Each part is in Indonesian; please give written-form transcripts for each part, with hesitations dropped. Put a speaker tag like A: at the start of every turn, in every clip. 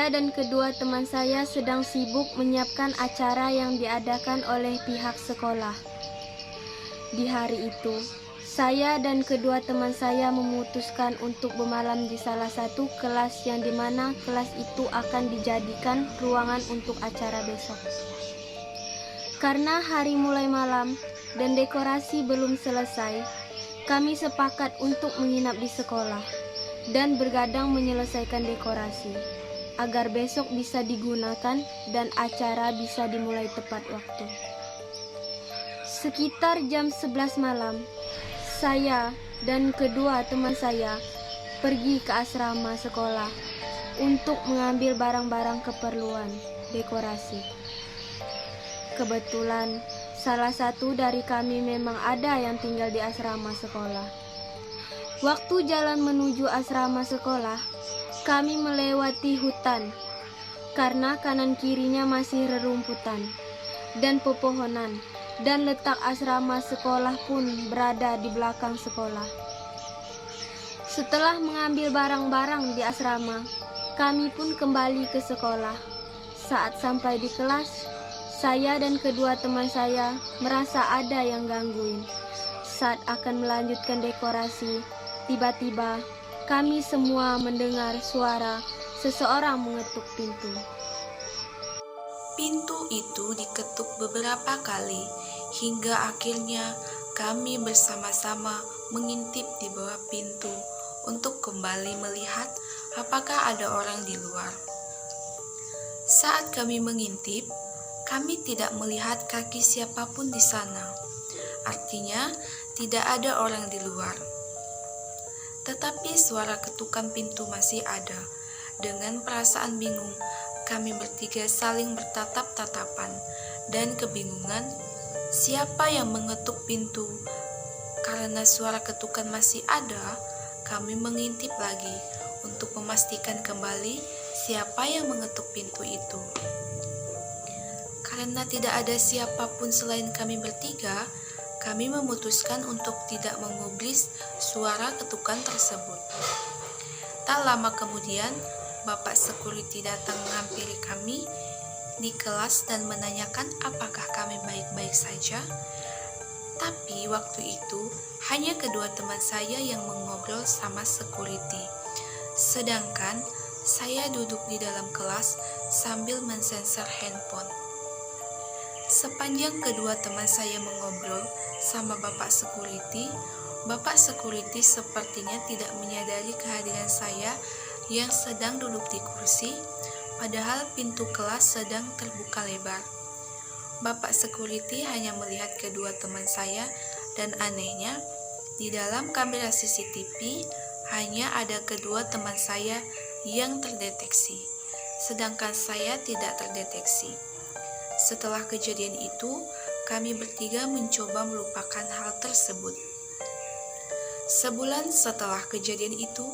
A: Saya dan kedua teman saya sedang sibuk menyiapkan acara yang diadakan oleh pihak sekolah. Di hari itu, saya dan kedua teman saya memutuskan untuk bermalam di salah satu kelas yang dimana kelas itu akan dijadikan ruangan untuk acara besok. Karena hari mulai malam dan dekorasi belum selesai, kami sepakat untuk menginap di sekolah dan bergadang menyelesaikan dekorasi, agar besok bisa digunakan dan acara bisa dimulai tepat waktu. Sekitar jam 11 malam, saya dan kedua teman saya pergi ke asrama sekolah untuk mengambil barang-barang keperluan dekorasi. Kebetulan, salah satu dari kami memang ada yang tinggal di asrama sekolah. Waktu jalan menuju asrama sekolah, kami melewati hutan karena kanan kirinya masih rerumputan dan pepohonan, dan letak asrama sekolah pun berada di belakang sekolah. Setelah mengambil barang-barang di asrama, kami pun kembali ke sekolah. Saat sampai di kelas, saya dan kedua teman saya merasa ada yang gangguin. Saat akan melanjutkan dekorasi, tiba-tiba kami semua mendengar suara seseorang mengetuk pintu.
B: Pintu itu diketuk beberapa kali, hingga akhirnya kami bersama-sama mengintip di bawah pintu untuk kembali melihat apakah ada orang di luar. Saat kami mengintip, kami tidak melihat kaki siapapun di sana. Artinya, tidak ada orang di luar. Tetapi suara ketukan pintu masih ada. Dengan perasaan bingung, kami bertiga saling bertatap-tatapan dan kebingungan siapa yang mengetuk pintu. Karena suara ketukan masih ada, kami mengintip lagi untuk memastikan kembali siapa yang mengetuk pintu itu. Karena tidak ada siapapun selain kami bertiga, kami memutuskan untuk tidak mengubris suara ketukan tersebut. Tak lama kemudian, Bapak Security datang menghampiri kami di kelas dan menanyakan apakah kami baik-baik saja. Tapi waktu itu hanya kedua teman saya yang mengobrol sama security. Sedangkan saya duduk di dalam kelas sambil mensensor handphone. Sepanjang kedua teman saya mengobrol sama Bapak Security sepertinya tidak menyadari kehadiran saya yang sedang duduk di kursi, padahal pintu kelas sedang terbuka lebar. Bapak Security hanya melihat kedua teman saya, dan anehnya, di dalam kamera CCTV hanya ada kedua teman saya yang terdeteksi, sedangkan saya tidak terdeteksi. Setelah kejadian itu, kami bertiga mencoba melupakan hal tersebut. Sebulan setelah kejadian itu,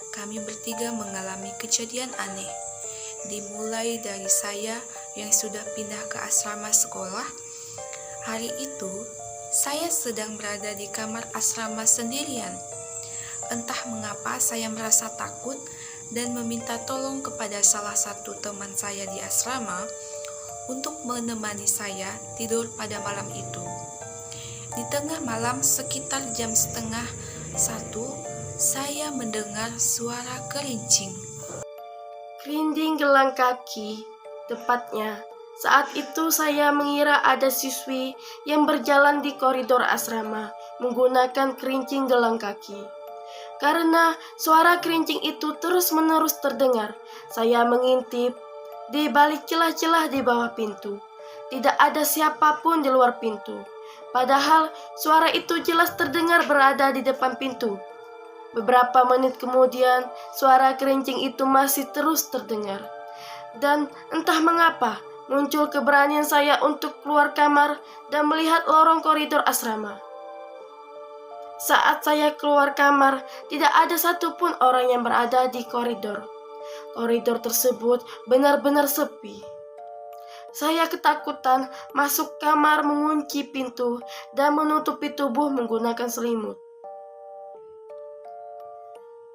B: kami bertiga mengalami kejadian aneh. Dimulai dari saya yang sudah pindah ke asrama sekolah. Hari itu, saya sedang berada di kamar asrama sendirian. Entah mengapa saya merasa takut dan meminta tolong kepada salah satu teman saya di asrama untuk menemani saya tidur pada malam itu. Di tengah malam sekitar jam 12:30, saya mendengar suara kerincing.
C: Kerinding gelang kaki, tepatnya. Saat itu saya mengira ada siswi yang berjalan di koridor asrama menggunakan kerincing gelang kaki. Karena suara kerincing itu terus-menerus terdengar, saya mengintip di balik celah-celah di bawah pintu. Tidak ada siapapun di luar pintu. Padahal suara itu jelas terdengar berada di depan pintu. Beberapa menit kemudian, suara kerincing itu masih terus terdengar. Dan entah mengapa, muncul keberanian saya untuk keluar kamar dan melihat lorong koridor asrama. Saat saya keluar kamar, tidak ada satupun orang yang berada di koridor. Koridor tersebut benar-benar sepi. Saya ketakutan masuk kamar, mengunci pintu, dan menutupi tubuh menggunakan selimut.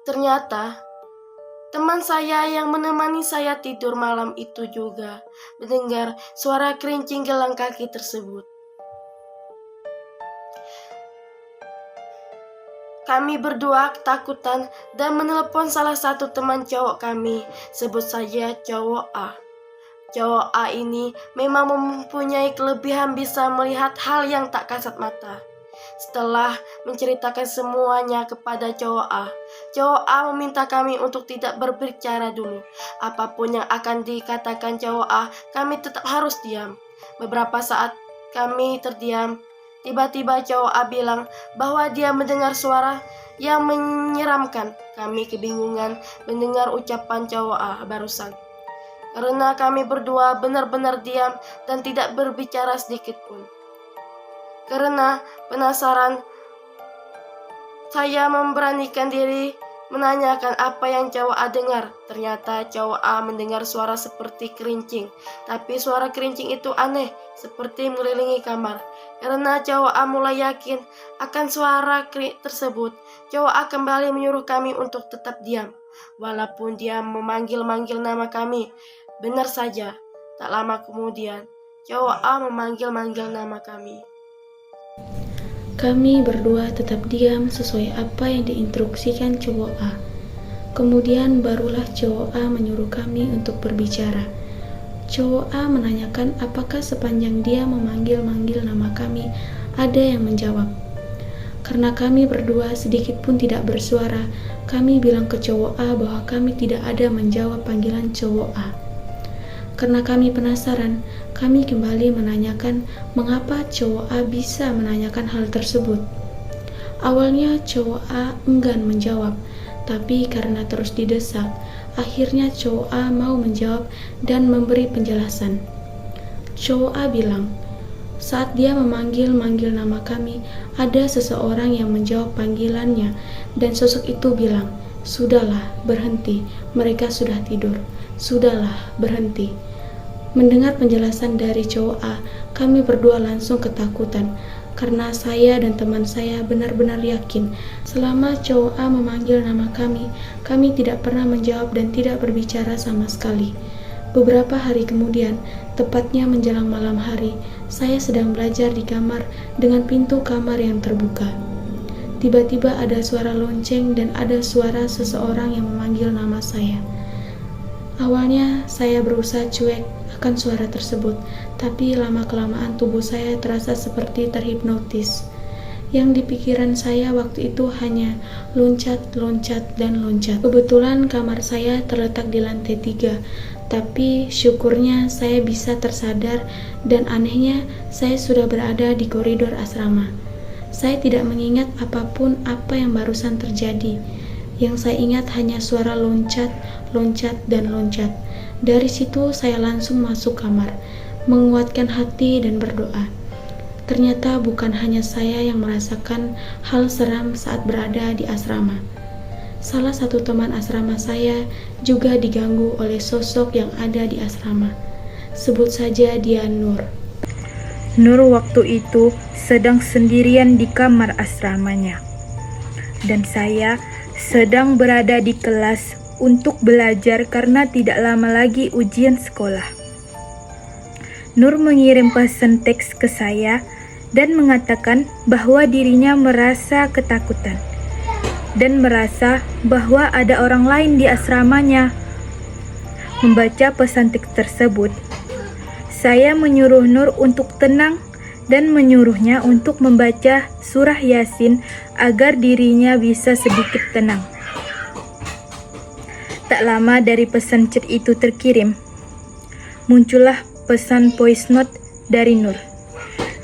C: Ternyata Teman saya yang menemani saya tidur malam itu juga mendengar suara kerincing gelang kaki tersebut. Kami berdua ketakutan dan menelepon salah satu teman cowok kami, sebut saja cowok A. Cowok A ini memang mempunyai kelebihan bisa melihat hal yang tak kasat mata. Setelah menceritakan semuanya kepada cowok A meminta kami untuk tidak berbicara dulu. Apapun yang akan dikatakan cowok A, kami tetap harus diam. Beberapa saat kami terdiam. Tiba-tiba cowok A bilang bahwa dia mendengar suara yang menyeramkan. Kami kebingungan mendengar ucapan cowok A barusan. Karena kami berdua benar-benar diam dan tidak berbicara sedikit pun. Karena penasaran, saya memberanikan diri menanyakan apa yang cowok A dengar. Ternyata cowok A mendengar suara seperti kerincing, tapi suara kerincing itu aneh, seperti mengelilingi kamar. Karena cowok A mulai yakin akan suara tersebut, cowok A kembali menyuruh kami untuk tetap diam, walaupun dia memanggil-manggil nama kami. Benar saja, tak lama kemudian, cowok A memanggil-manggil nama kami.
D: Kami berdua tetap diam sesuai apa yang diinstruksikan cowok A. Kemudian barulah cowok A menyuruh kami untuk berbicara. Cowok A menanyakan apakah sepanjang dia memanggil-manggil nama kami, ada yang menjawab. Karena kami berdua sedikit pun tidak bersuara, kami bilang ke cowok A bahwa kami tidak ada menjawab panggilan cowok A. Karena kami penasaran, kami kembali menanyakan mengapa cowok A bisa menanyakan hal tersebut. Awalnya cowok A enggan menjawab, tapi karena terus didesak, akhirnya cowok A mau menjawab dan memberi penjelasan. Cowok A bilang, saat dia memanggil-manggil nama kami, ada seseorang yang menjawab panggilannya, dan sosok itu bilang, "Sudahlah, berhenti, mereka sudah tidur. Sudahlah, berhenti." Mendengar penjelasan dari cowok A, kami berdua langsung ketakutan, karena saya dan teman saya benar-benar yakin selama cowok A memanggil nama kami tidak pernah menjawab dan tidak berbicara sama sekali. Beberapa hari kemudian, tepatnya menjelang malam hari, saya sedang belajar di kamar dengan pintu kamar yang terbuka. Tiba-tiba ada suara lonceng dan ada suara seseorang yang memanggil nama saya. Awalnya saya berusaha cuek akan suara tersebut, tapi lama-kelamaan tubuh saya terasa seperti terhipnotis. Yang di pikiran saya waktu itu hanya loncat, loncat, dan loncat. Kebetulan kamar saya terletak di lantai 3, tapi syukurnya saya bisa tersadar dan anehnya saya sudah berada di koridor asrama. Saya tidak mengingat apapun apa yang barusan terjadi. Yang saya ingat hanya suara loncat, loncat, dan loncat. Dari situ saya langsung masuk kamar, menguatkan hati dan berdoa. Ternyata bukan hanya saya yang merasakan hal seram saat berada di asrama. Salah satu teman asrama saya juga diganggu oleh sosok yang ada di asrama. Sebut saja dia Nur.
E: Nur waktu itu sedang sendirian di kamar asramanya. Dan saya sedang berada di kelas untuk belajar karena tidak lama lagi ujian sekolah. Nur mengirim pesan teks ke saya dan mengatakan bahwa dirinya merasa ketakutan dan merasa bahwa ada orang lain di asramanya. Membaca pesan teks tersebut, saya menyuruh Nur untuk tenang dan menyuruhnya untuk membaca surah Yasin agar dirinya bisa sedikit tenang. Tak lama dari pesan chat itu terkirim, muncullah pesan voice note dari Nur.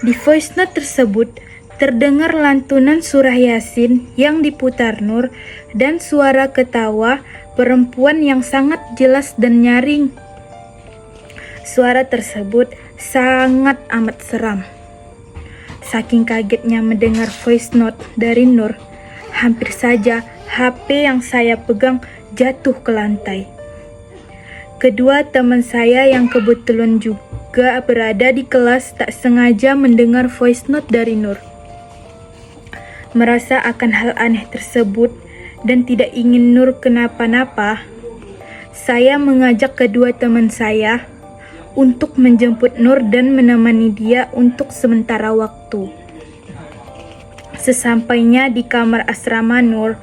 E: Di voice note tersebut terdengar lantunan surah Yasin yang diputar Nur dan suara ketawa perempuan yang sangat jelas dan nyaring. Suara tersebut sangat amat seram. Saking kagetnya mendengar voice note dari Nur, hampir saja HP yang saya pegang jatuh ke lantai. Kedua teman saya yang kebetulan juga berada di kelas tak sengaja mendengar voice note dari Nur. Merasa akan hal aneh tersebut dan tidak ingin Nur kenapa-napa, saya mengajak kedua teman saya untuk menjemput Nur dan menemani dia untuk sementara waktu. Sesampainya di kamar asrama Nur,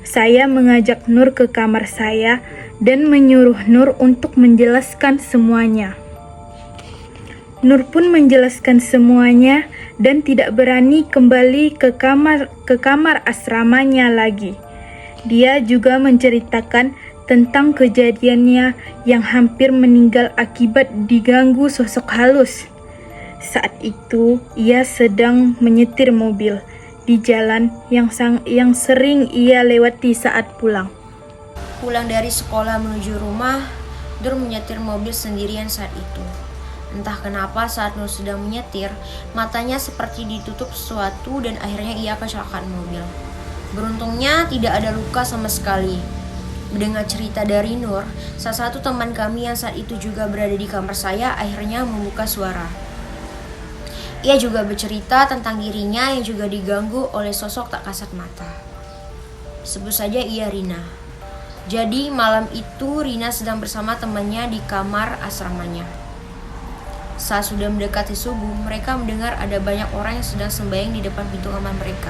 E: saya mengajak Nur ke kamar saya dan menyuruh Nur untuk menjelaskan semuanya. Nur pun menjelaskan semuanya dan tidak berani kembali ke kamar asramanya lagi. Dia juga menceritakan tentang kejadiannya yang hampir meninggal akibat diganggu sosok halus. Saat itu, ia sedang menyetir mobil di jalan yang sering ia lewati saat pulang.
F: Pulang dari sekolah menuju rumah, Nur menyetir mobil sendirian saat itu. Entah kenapa saat Nur sedang menyetir, matanya seperti ditutup sesuatu dan akhirnya ia kecelakaan mobil. Beruntungnya tidak ada luka sama sekali. Mendengar cerita dari Nur, salah satu teman kami yang saat itu juga berada di kamar saya akhirnya membuka suara. Ia juga bercerita tentang dirinya yang juga diganggu oleh sosok tak kasat mata. Sebut saja ia Rina. Jadi malam itu Rina sedang bersama temannya di kamar asramanya. Saat sudah mendekati subuh, mereka mendengar ada banyak orang yang sedang sembahyang di depan pintu kamar mereka.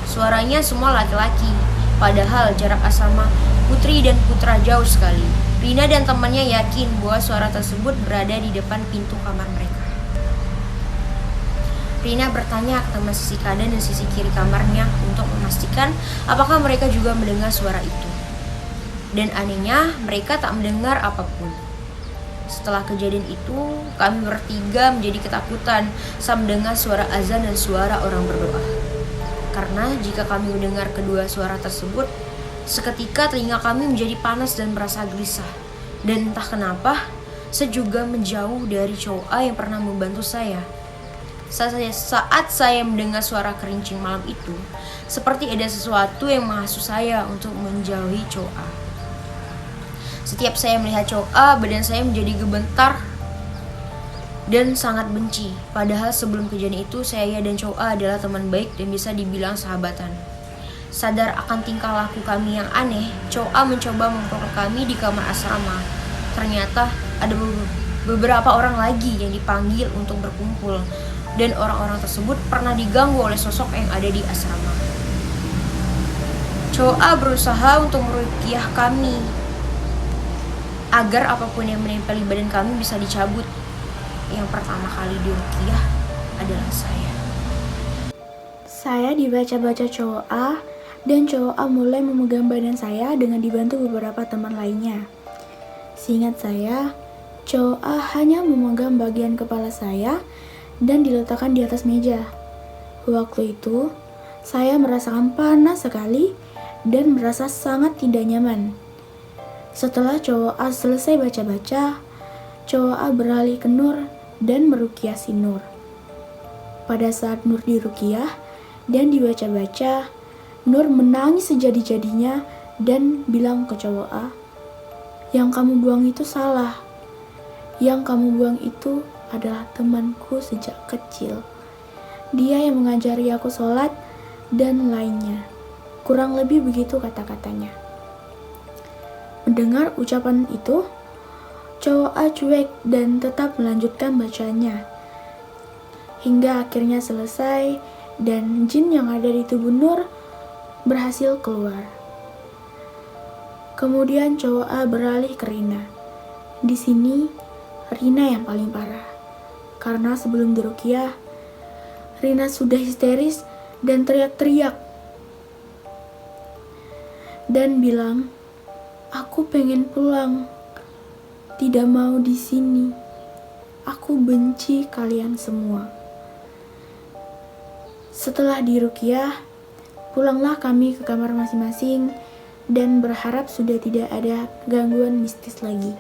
F: Suaranya semua laki-laki, padahal jarak asrama putri dan putra jauh sekali. Rina dan temannya yakin bahwa suara tersebut berada di depan pintu kamar mereka. Rina bertanya ke teman sisi kanan dan sisi kiri kamarnya untuk memastikan apakah mereka juga mendengar suara itu. Dan anehnya, mereka tak mendengar apapun. Setelah kejadian itu, kami bertiga menjadi ketakutan saat mendengar suara azan dan suara orang berdoa. Karena jika kami mendengar kedua suara tersebut, seketika telinga kami menjadi panas dan merasa gelisah. Dan entah kenapa, saya juga menjauh dari cowok A yang pernah membantu saya. Saat saya mendengar suara kerincing malam itu, seperti ada sesuatu yang menghasut saya untuk menjauhi cowok A. Setiap saya melihat cowok A, badan saya menjadi gemetar dan sangat benci. Padahal sebelum kejadian itu, saya dan cowok A adalah teman baik dan bisa dibilang sahabatan. Sadar akan tingkah laku kami yang aneh, cowok A mencoba memperkosa kami di kamar asrama. Ternyata ada beberapa orang lagi yang dipanggil untuk berkumpul, dan orang-orang tersebut pernah diganggu oleh sosok yang ada di asrama. Cowok A berusaha untuk meruqyah kami agar apapun yang menempeli badan kami bisa dicabut. Yang pertama kali diruqyah adalah saya.
D: Saya dibaca-baca cowok A, dan cowok A mulai memegang badan saya dengan dibantu beberapa teman lainnya. Seingat saya, cowok A hanya memegang bagian kepala saya dan diletakkan di atas meja. Waktu itu, saya merasakan panas sekali dan merasa sangat tidak nyaman. Setelah cowok A selesai baca-baca, cowok A beralih ke Nur dan meruqyah si Nur. Pada saat Nur diruqyah dan dibaca-baca, Nur menangis sejadi-jadinya dan bilang ke cowok A, "Yang kamu buang itu salah. Yang kamu buang itu adalah temanku sejak kecil. Dia yang mengajari aku sholat dan lainnya." Kurang lebih begitu kata-katanya. Mendengar ucapan itu, cowok A cuek dan tetap melanjutkan bacanya. Hingga akhirnya selesai dan jin yang ada di tubuh Nur berhasil keluar. Kemudian cowok A beralih ke Rina. Di sini, Rina yang paling parah. Karena sebelum diruqyah, Rina sudah histeris dan teriak-teriak. Dan bilang, "Aku pengen pulang. Tidak mau di sini. Aku benci kalian semua." Setelah diruqyah, pulanglah kami ke kamar masing-masing dan berharap sudah tidak ada gangguan mistis lagi.